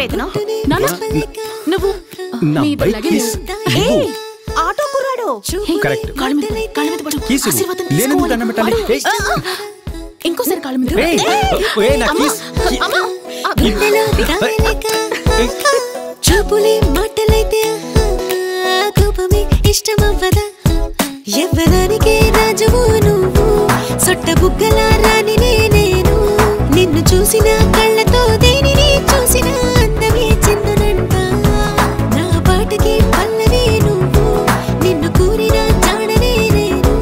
ఎవరైతున్నా నువ్వు ఆటో కుర్రాడు ఇంకోసారి కాళ్ళ మీద చూపులే మాటలైతే కోపమే ఇష్టమవ్వదా ఎవ్వదానికే రాజువు నువ్వు సొట్ట బుగ్గల రాని నేను నిన్ను చూసిన కళ్ళతో దేనిని చూసిన అందమే చెందునంట నా పాటకి పల్లవి నువ్వు నిన్ను కూరిన జాడనే నేను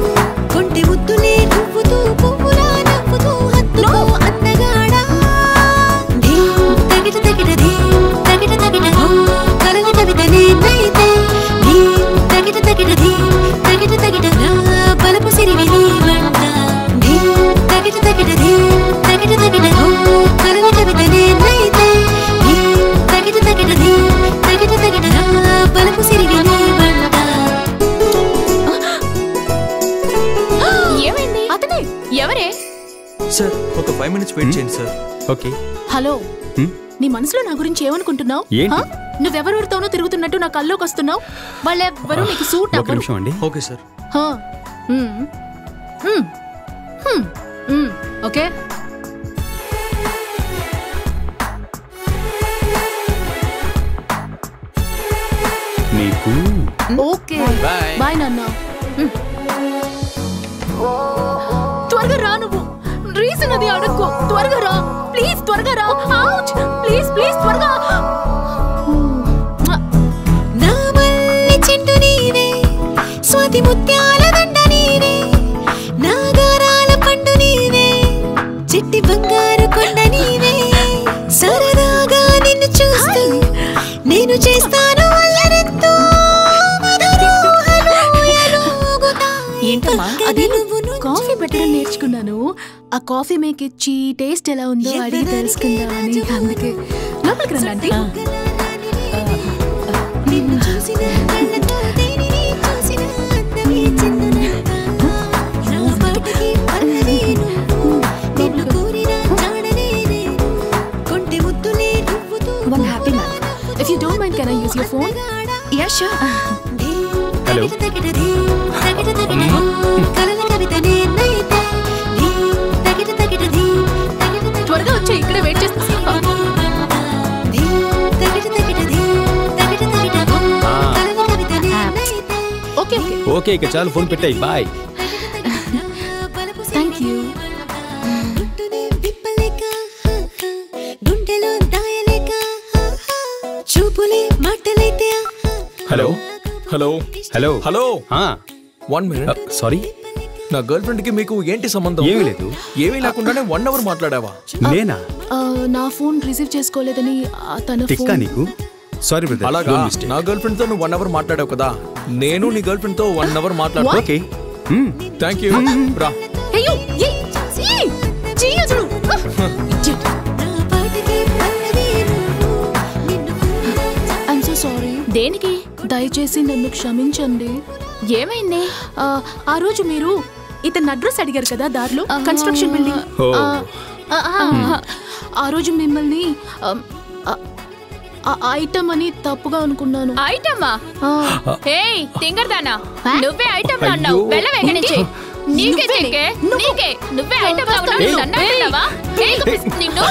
కొంటె ముద్దులే నువ్వుతూ పువ్వులా నవ్వుతూ హత్తుకో అందగాడా తగిట తగిట తగిట తగిట కలల కవిత నేనైతే తగిట తగిట తగిట తగిట బలపు సిరివి నీ వంట తగిట తగిట తగిట తగిట కలల కవిత నేనైతే తగిట తగిట తగిట తగిట బలపు సిరివి నీ వంట ఏమైంది అతనే ఎవరే సార్ ఒక 5 minutes వెయిట్ చేయండి సార్ ఓకే హలో నీ మనసులో నా గురించి ఏమనుకుంటున్నావు నువ్వెవరితోనో తిరుగుతున్నట్టు నా కల్లోకి వస్తున్నావు వాళ్ళెవ్వరూ నీకు సూట్ అవ్వరు ఓకే సార్ ఓకే నీకు ఓకే బాయ్ నాన్న త్వరగా రా నువ్వు రీజన్ అది అడక్కు త్వరగా రా ప్లీజ్ త్వరగా రా అవుట్ ప్లీజ్ ప్లీజ్ త్వరగా నా మల్లె చెండు నీవే స్వాతి ముత్యాల దండ నీవే నాగారాల పండు నీవే చిట్టి బంగారు కొండ నీవే సరదాగా నిన్ను చూస్తూ నేను చేస్తాను అల్లరెంతో ఏంటమ్మా అది కాఫీ పెట్టడం నేర్చుకున్నాను ఆ కాఫీ మేక్ ఇచ్చి టేస్ట్ ఎలా ఉందో అడిగి తెలుసుకుందామని అందుకే లోపలికి రండి One happy man. If you don't mind, can I use your phone? Yeah, sure. Hello. త్వరగా వచ్చి ఇక్కడే వెయిట్ చేస్తా ఓకే ఓకే ఇక చాలు ఫోన్ పెట్టాయి bye thank you hello hello hello hello 1 minute sorry నా గర్ల్ ఫ్రెండ్ కి మీకు ఏంటి సంబంధం ఏమీ లేదు ఏమీ లేకుండానే 1 hour మాట్లాడావా నేనా నా ఫోన్ రిసీవ్ చేసుకోలేదని తన టిక్కా నీకు సారీ బ్రదర్ అలాగా నా గర్ల్ ఫ్రెండ్ తో నువ్వు 1 hour మాట్లాడావు కదా నేను నీ గర్ల్ ఫ్రెండ్ తో 1 hour మాట్లాడా ఓకే థాంక్యూ రా అయ్యో జీయజుడు ఐమ్ సో సారీ దేనికి దయచేసి నన్ను క్షమించండి ఏమైంది ఆ రోజు మీరు ఇతని అడ్రస్ అడిగారు కదా దారిలో కన్స్ట్రక్షన్ బిల్డింగ్ ఆ రోజు మిమ్మల్ని ఐటమ్ అని తప్పుగా అనుకున్నాను ఐటమా ఏయ్ తింగర్దానా నువ్వే ఐటమ్ అన్నావు వెళ్ళవే ఇక్కడి నుంచి నీకే తింగే నీకే నువ్వే ఐటమ్ అన్నావా ఏయ్ నిన్ను